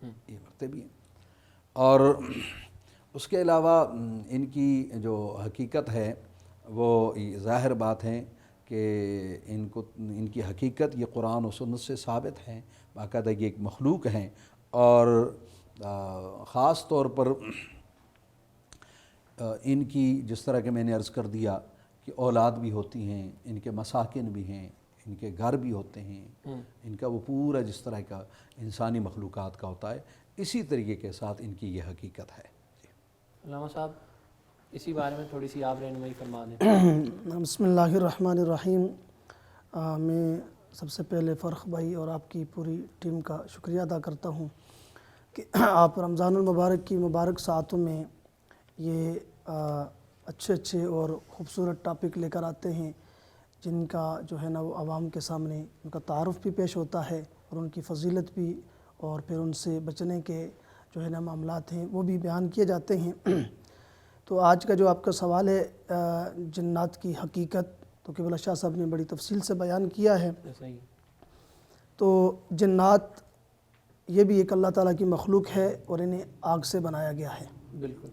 یہ مرتے بھی ہیں۔ اور اس کے علاوہ ان کی جو حقیقت ہے وہ ظاہر بات ہے کہ ان کی حقیقت یہ قرآن و سنت سے ثابت ہے، باقاعدہ یہ ایک مخلوق ہیں، اور خاص طور پر ان کی جس طرح کہ میں نے عرض کر دیا کہ اولاد بھی ہوتی ہیں، ان کے مساکن بھی ہیں، ان کے گھر بھی ہوتے ہیں، ان کا وہ پورا جس طرح کا انسانی مخلوقات کا ہوتا ہے، اسی طریقے کے ساتھ ان کی یہ حقیقت ہے۔ علامہ صاحب اسی بارے میں تھوڑی سی آپ رہنمائی فرما دیں۔ بسم اللہ الرحمن الرحیم۔ میں سب سے پہلے فرخ بھائی اور آپ کی پوری ٹیم کا شکریہ ادا کرتا ہوں کہ آپ رمضان المبارک کی مبارک ساعتوں میں یہ اچھے اور خوبصورت ٹاپک لے کر آتے ہیں، جن کا جو ہے نا وہ عوام کے سامنے ان کا تعارف بھی پیش ہوتا ہے، اور ان کی فضیلت بھی، اور پھر ان سے بچنے کے جو ہے نا معاملات ہیں وہ بھی بیان کیے جاتے ہیں۔ تو آج کا جو آپ کا سوال ہے جنات کی حقیقت، تو قبلہ شاہ صاحب نے بڑی تفصیل سے بیان کیا ہے۔ صحیح۔ تو جنات یہ بھی ایک اللہ تعالیٰ کی مخلوق ہے، اور انہیں آگ سے بنایا گیا ہے، بالکل،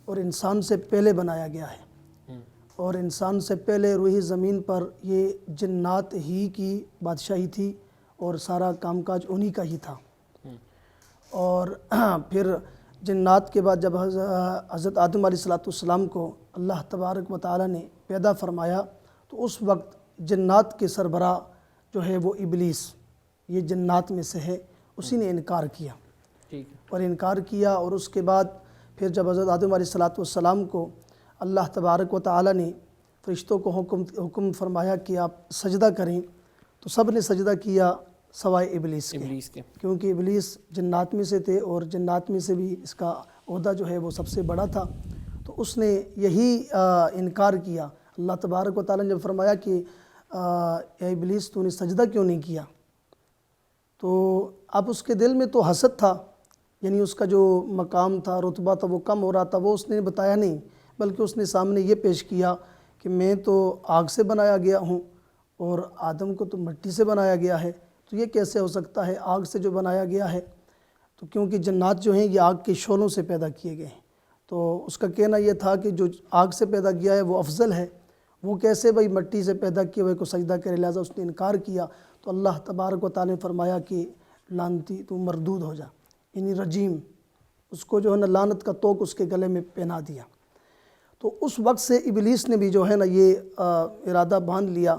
اور انسان سے پہلے بنایا گیا ہے، اور انسان سے پہلے روئی زمین پر یہ جنات ہی کی بادشاہی تھی، اور سارا کام کاج انہی کا ہی تھا۔ اور پھر جنات کے بعد جب حضرت آدم علیہ السلام کو اللہ تبارک و تعالیٰ نے پیدا فرمایا، تو اس وقت جنات کے سربراہ جو ہے وہ ابلیس، یہ جنات میں سے ہے، اسی نے انکار کیا، ٹھیک ہے، اور انکار کیا۔ اور اس کے بعد پھر جب حضرت آدم علیہ السلام کو اللہ تبارک و تعالیٰ نے فرشتوں کو حکم فرمایا کہ آپ سجدہ کریں، تو سب نے سجدہ کیا سوائے ابلیس کے، کیونکہ ابلیس جنات میں سے تھے، اور جنات میں سے بھی اس کا عہدہ جو ہے وہ سب سے بڑا تھا، تو اس نے یہی انکار کیا۔ اللہ تبارک و تعالیٰ نے جب فرمایا کہ اے ابلیس تو نے سجدہ کیوں نہیں کیا، تو اب اس کے دل میں تو حسد تھا، یعنی اس کا جو مقام تھا، رتبہ تھا، وہ کم ہو رہا تھا، وہ اس نے بتایا نہیں، بلکہ اس نے سامنے یہ پیش کیا کہ میں تو آگ سے بنایا گیا ہوں، اور آدم کو تو مٹی سے بنایا گیا ہے، تو یہ کیسے ہو سکتا ہے آگ سے جو بنایا گیا ہے؟ تو کیونکہ جنات جو ہیں یہ آگ کے شعلوں سے پیدا کیے گئے ہیں، تو اس کا کہنا یہ تھا کہ جو آگ سے پیدا کیا ہے وہ افضل ہے، وہ کیسے بھئی مٹی سے پیدا کیے ہوئے کو سجدہ کرے، لہٰذا اس نے انکار کیا۔ تو اللہ تبارک و تعالیٰ نے فرمایا کہ لعنتی تو مردود ہو جا، یعنی رجیم، اس کو جو ہے نا لعنت کا توق اس کے گلے میں پہنا دیا۔ تو اس وقت سے ابلیس نے بھی جو ہے نا یہ ارادہ باندھ لیا،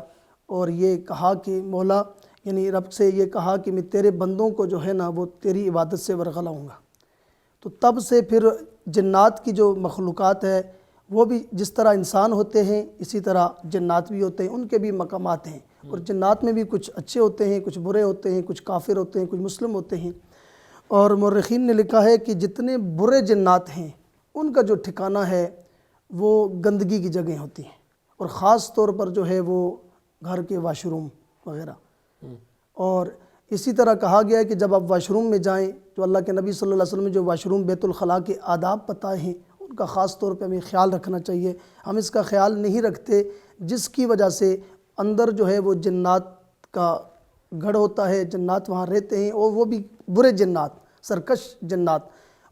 اور یہ کہا کہ مولا، یعنی رب سے یہ کہا کہ میں تیرے بندوں کو جو ہے نا وہ تیری عبادت سے ورغلاؤں گا۔ تو تب سے پھر جنات کی جو مخلوقات ہے وہ بھی جس طرح انسان ہوتے ہیں اسی طرح جنات بھی ہوتے ہیں، ان کے بھی مقامات ہیں، اور جنات میں بھی کچھ اچھے ہوتے ہیں، کچھ برے ہوتے ہیں، کچھ کافر ہوتے ہیں، کچھ مسلم ہوتے ہیں۔ اور مورخین نے لکھا ہے کہ جتنے برے جنات ہیں ان کا جو ٹھکانہ ہے وہ گندگی کی جگہیں ہوتی ہیں، اور خاص طور پر جو ہے وہ گھر کے واش روم وغیرہ۔ اور اسی طرح کہا گیا ہے کہ جب آپ واش روم میں جائیں، جو اللہ کے نبی صلی اللہ علیہ وسلم نے جو واش روم بیت الخلاء کے آداب بتائے ہیں ان کا خاص طور پہ ہمیں خیال رکھنا چاہیے۔ ہم اس کا خیال نہیں رکھتے، جس کی وجہ سے اندر جو ہے وہ جنات کا گھر ہوتا ہے، جنات وہاں رہتے ہیں، اور وہ بھی برے جنات، سرکش جنات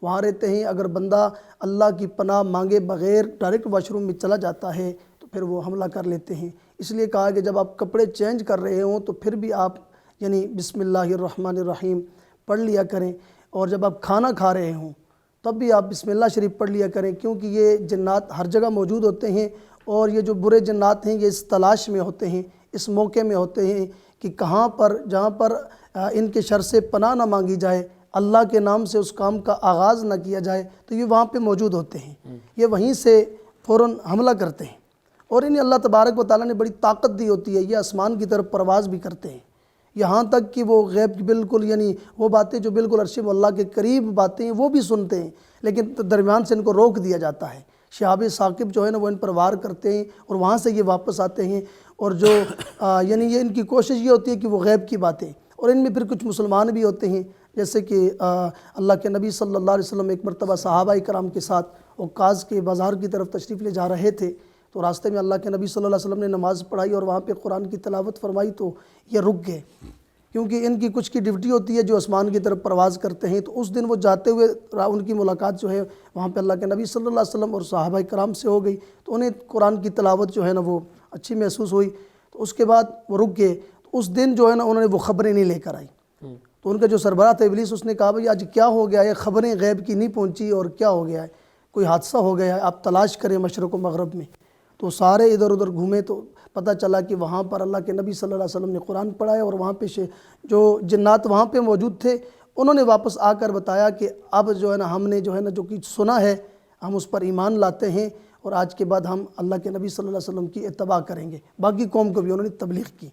وہاں رہتے ہیں۔ اگر بندہ اللہ کی پناہ مانگے بغیر ڈائریکٹ واش روم میں چلا جاتا ہے تو پھر وہ حملہ کر لیتے ہیں۔ اس لیے کہا کہ جب آپ کپڑے چینج کر رہے ہوں تو پھر بھی آپ یعنی بسم اللہ الرحمن الرحیم پڑھ لیا کریں، اور جب آپ کھانا کھا رہے ہوں تب بھی آپ بسم اللہ شریف پڑھ لیا کریں، کیونکہ یہ جنات ہر جگہ موجود ہوتے ہیں، اور یہ جو برے جنات ہیں یہ اس تلاش میں ہوتے ہیں، اس موقع میں ہوتے ہیں کہ کہاں پر جہاں پر ان کے شر سے پناہ نہ مانگی جائے، اللہ کے نام سے اس کام کا آغاز نہ کیا جائے، تو یہ وہاں پہ موجود ہوتے ہیں، یہ وہیں سے فوراً حملہ کرتے ہیں، اور انہیں اللہ تبارک و تعالیٰ نے بڑی طاقت دی ہوتی ہے، یہ آسمان کی طرف پرواز بھی کرتے ہیں، یہاں تک کہ وہ غیب کی بالکل یعنی وہ باتیں جو بالکل عرش اللہ کے قریب باتیں ہیں وہ بھی سنتے ہیں، لیکن درمیان سے ان کو روک دیا جاتا ہے۔ شہاب ثاقب جو ہے نا وہ ان پر وار کرتے ہیں، اور وہاں سے یہ واپس آتے ہیں، اور جو یعنی یہ ان کی کوشش یہ ہوتی ہے کہ وہ غیب کی باتیں، اور ان میں پھر کچھ مسلمان بھی ہوتے ہیں، جیسے کہ اللہ کے نبی صلی اللہ علیہ وسلم ایک مرتبہ صحابہ کرام کے ساتھ عکاظ کے بازار کی طرف تشریف لے جا رہے تھے، تو راستے میں اللہ کے نبی صلی اللہ علیہ وسلم نے نماز پڑھائی اور وہاں پہ قرآن کی تلاوت فرمائی، تو یہ رک گئے، کیونکہ ان کی کچھ کی ڈیوٹی ہوتی ہے جو آسمان کی طرف پرواز کرتے ہیں، تو اس دن وہ جاتے ہوئے ان کی ملاقات جو ہے وہاں پہ اللہ کے نبی صلی اللہ علیہ وسلم اور صحابہ کرام سے ہو گئی، تو انہیں قرآن کی تلاوت جو ہے نا وہ اچھی محسوس ہوئی، تو اس کے بعد وہ رک گئے۔ تو اس دن جو ہے نا انہوں نے وہ خبریں نہیں لے کر آئی، تو ان کا جو سربراہ تھا ابلیس، اس نے کہا بھئی آج کیا ہو گیا ہے، خبریں غیب کی نہیں پہنچی اور کیا ہو گیا ہے، کوئی حادثہ ہو گیا ہے، آپ تلاش کریں مشرق و مغرب میں۔ تو سارے ادھر ادھر گھومے تو پتہ چلا کہ وہاں پر اللہ کے نبی صلی اللہ علیہ وسلم نے قرآن پڑھا ہے، اور وہاں پہ جو جنات وہاں پہ موجود تھے انہوں نے واپس آ کر بتایا کہ اب جو ہے نا ہم نے جو ہے نا جو کچھ سنا ہے ہم اس پر ایمان لاتے ہیں، اور آج کے بعد ہم اللہ کے نبی صلی اللہ علیہ وسلم کی اتباع کریں گے۔ باقی قوم کو بھی انہوں نے تبلیغ کی۔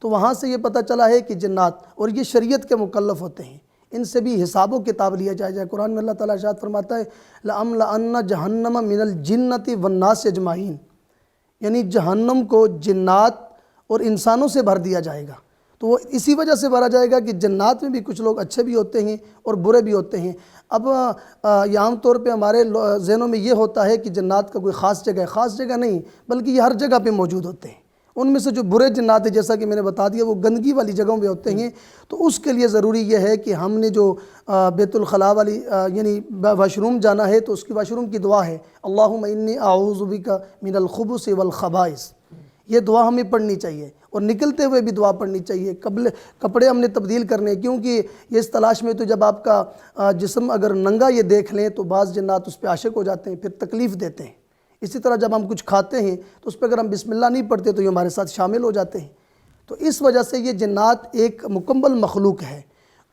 تو وہاں سے یہ پتہ چلا ہے کہ جنات اور یہ شریعت کے مکلف ہوتے ہیں، ان سے بھی حساب و کتاب لیا جائے۔ قرآن میں اللہ تعالیٰ ارشاد فرماتا ہے لَأَمْلَأَنَّ جَهَنَّمَ مِنَ الْجِنَّةِ وَالنَّاسِ اجمعین، یعنی جہنم کو جنات اور انسانوں سے بھر دیا جائے گا۔ تو وہ اسی وجہ سے بھرا جائے گا کہ جنات میں بھی کچھ لوگ اچھے بھی ہوتے ہیں اور برے بھی ہوتے ہیں۔ اب یہ عام طور پہ ہمارے ذہنوں میں یہ ہوتا ہے کہ جنات کا کوئی خاص جگہ ہے، خاص جگہ نہیں، بلکہ یہ ہر جگہ پہ موجود ہوتے ہیں۔ ان میں سے جو برے جنات ہیں جیسا کہ میں نے بتا دیا وہ گندگی والی جگہوں پہ ہوتے ہیں، تو اس کے لیے ضروری یہ ہے کہ ہم نے جو بیت الخلاء والی یعنی واش روم جانا ہے تو اس کی واش روم کی دعا ہے اللہم انی اعوذ بک من الخبث والخبائث، یہ دعا ہمیں پڑھنی چاہیے، اور نکلتے ہوئے بھی دعا پڑھنی چاہیے۔ کپڑے ہم نے تبدیل کرنے، کیونکہ یہ اس تلاش میں تو جب آپ کا جسم اگر ننگا یہ دیکھ لیں تو بعض جنات اس پہ عاشق ہو جاتے ہیں، پھر تکلیف دیتے ہیں۔ اسی طرح جب ہم کچھ کھاتے ہیں تو اس پہ اگر ہم بسم اللہ نہیں پڑھتے تو یہ ہمارے ساتھ شامل ہو جاتے ہیں۔ تو اس وجہ سے یہ جنات ایک مکمل مخلوق ہے،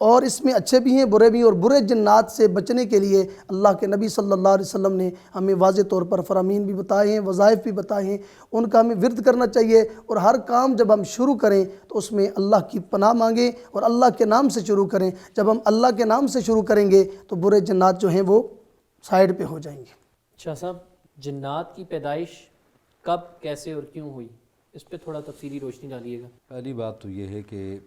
اور اس میں اچھے بھی ہیں برے بھی ہیں، اور برے جنات سے بچنے کے لیے اللہ کے نبی صلی اللہ علیہ وسلم نے ہمیں واضح طور پر فرامین بھی بتائے ہیں، وظائف بھی بتائے ہیں، ان کا ہمیں ورد کرنا چاہیے، اور ہر کام جب ہم شروع کریں تو اس میں اللہ کی پناہ مانگیں اور اللہ کے نام سے شروع کریں۔ جب ہم اللہ کے نام سے شروع کریں گے تو برے جنات جو ہیں وہ سائیڈ پہ ہو جائیں گے۔ شاہ صاحب، جنات کی پیدائش کب، کیسے اور کیوں ہوئی، اس پہ تھوڑا تفصیلی روشنی ڈالیے گا۔ پہلی بات تو یہ ہے کہ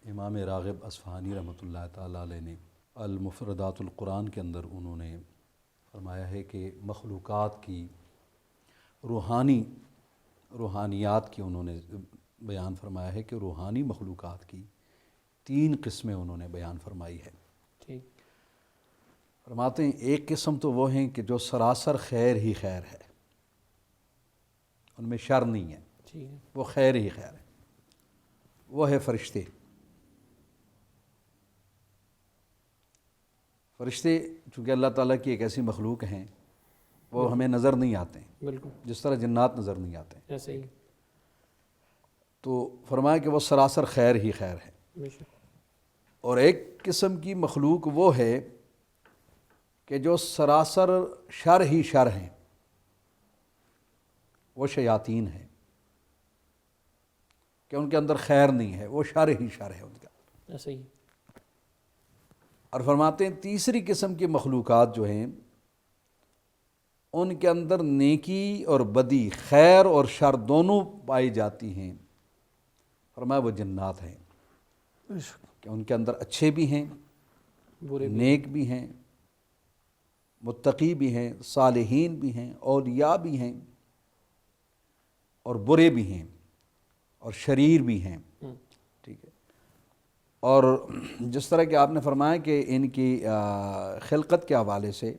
امام راغب اصفہانی رحمۃ اللہ تعالیٰ علیہ نے المفردات القرآن کے اندر انہوں نے فرمایا ہے کہ مخلوقات کی روحانیات کی انہوں نے بیان فرمایا ہے کہ روحانی مخلوقات کی 3 قسمیں انہوں نے بیان فرمائی ہے۔ ٹھیک، فرماتے ہیں ایک قسم تو وہ ہیں کہ جو سراسر خیر ہی خیر ہے، ان میں شر نہیں ہے، ٹھیک ہے، وہ خیر ہی خیر ہے، وہ ہے فرشتے۔ فرشتے چونکہ اللہ تعالیٰ کی ایک ایسی مخلوق ہیں وہ ہمیں نظر نہیں آتے ہیں بالکل جس طرح جنات نظر نہیں آتے ہیں، ایسے ہی، تو فرمایا کہ وہ سراسر خیر ہی خیر ہے۔ بے شک، اور ایک قسم کی مخلوق وہ ہے کہ جو سراسر شر ہی شر ہیں، وہ شیاطین ہیں، کہ ان کے اندر خیر نہیں ہے، وہ شر ہی شر ہے ان کا۔ ایسے ہی، اور فرماتے ہیں تیسری قسم کی مخلوقات جو ہیں ان کے اندر نیکی اور بدی، خیر اور شر دونوں پائی جاتی ہیں۔ فرمایا وہ جنات ہیں کہ ان کے اندر اچھے بھی ہیں، برے بھی، نیک بھی ہیں، متقی بھی ہیں، صالحین بھی ہیں، اولیاء بھی ہیں، اور برے بھی ہیں، اور شریر بھی ہیں۔ ٹھیک ہے، اور جس طرح کہ آپ نے فرمایا کہ ان کی خلقت کے حوالے سے،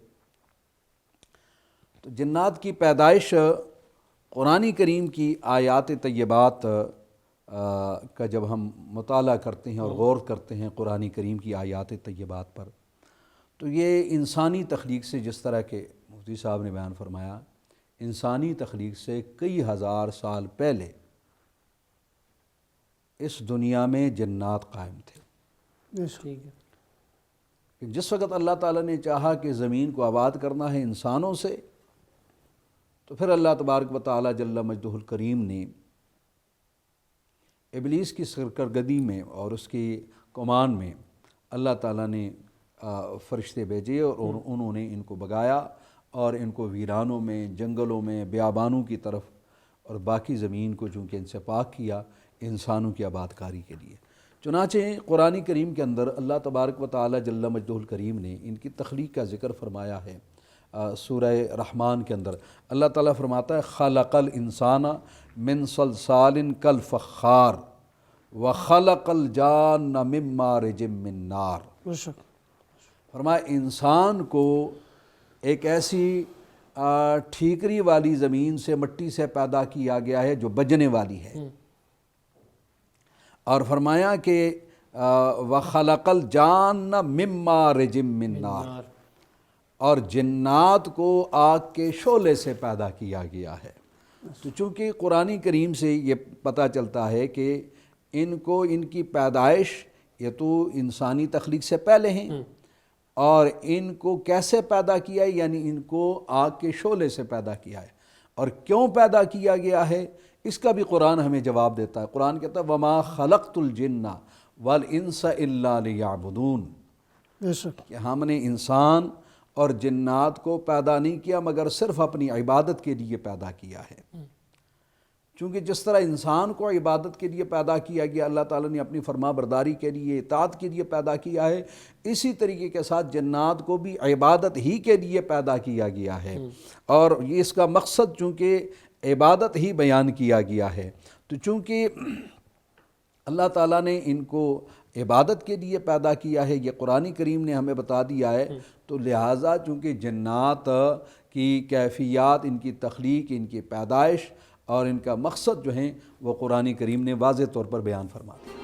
تو جنات کی پیدائش قرآن کریم کی آیات طیبات کا جب ہم مطالعہ کرتے ہیں اور غور کرتے ہیں قرآن کریم کی آیات طیبات پر، تو یہ انسانی تخلیق سے، جس طرح کہ مفتی صاحب نے بیان فرمایا، انسانی تخلیق سے کئی ہزار سال پہلے اس دنیا میں جنات قائم تھے۔ ٹھیک ہے، کہ جس وقت اللہ تعالیٰ نے چاہا کہ زمین کو آباد کرنا ہے انسانوں سے، تو پھر اللہ تبارک و تعالیٰ جل مجدہ الکریم نے ابلیس کی سرکردگی میں اور اس کی کمان میں اللہ تعالیٰ نے فرشتے بھیجے، اور انہوں نے ان کو بگایا اور ان کو ویرانوں میں، جنگلوں میں، بیابانوں کی طرف اور باقی زمین کو چونکہ ان سے پاک کیا انسانوں کی آباد کاری کے لیے۔ چنانچہ قرآن کریم کے اندر اللہ تبارک و تعالیٰ جل مجدہ الکریم نے ان کی تخلیق کا ذکر فرمایا ہے۔ سورہ رحمان کے اندر اللہ تعالیٰ فرماتا ہے خلق الانسان من صلصال کالفخار وَخَلَقَ الْجَانَّ مِن مَّارِجٍ مِّن نَّارٍ۔ بے شک فرمایا انسان کو ایک ایسی ٹھیکری والی زمین سے، مٹی سے پیدا کیا گیا ہے جو بجنے والی ہے، اور فرمایا کہ وَخَلَقَ الْجَانَّ مِن مَّارِجٍ مِّن نَّارٍ، اور جنات کو آگ کے شعلے سے پیدا کیا گیا ہے۔ تو چونکہ قرآن کریم سے یہ پتہ چلتا ہے کہ ان کو، ان کی پیدائش یہ تو انسانی تخلیق سے پہلے ہیں، اور ان کو کیسے پیدا کیا ہے، یعنی ان کو آگ کے شعلے سے پیدا کیا ہے، اور کیوں پیدا کیا گیا ہے اس کا بھی قرآن ہمیں جواب دیتا ہے۔ قرآن کہتا ہے وَمَا خَلَقْتُ الْجِنَّ وَالْإِنسَ إِلَّا لِيَعْبُدُونَ، بے شک کہ ہم نے انسان اور جنات کو پیدا نہیں کیا مگر صرف اپنی عبادت کے لیے پیدا کیا ہے۔ چونکہ جس طرح انسان کو عبادت کے لیے پیدا کیا گیا، اللہ تعالیٰ نے اپنی فرما برداری کے لیے، اطاعت کے لیے پیدا کیا ہے، اسی طریقے کے ساتھ جنات کو بھی عبادت ہی کے لیے پیدا کیا گیا ہے، اور یہ اس کا مقصد چونکہ عبادت ہی بیان کیا گیا ہے، تو چونکہ اللہ تعالیٰ نے ان کو عبادت کے لیے پیدا کیا ہے، یہ قرآن کریم نے ہمیں بتا دیا ہے، تو لہٰذا چونکہ جنات کی کیفیات، ان کی تخلیق، ان کی پیدائش اور ان کا مقصد جو ہیں وہ قرآن کریم نے واضح طور پر بیان فرما دیا۔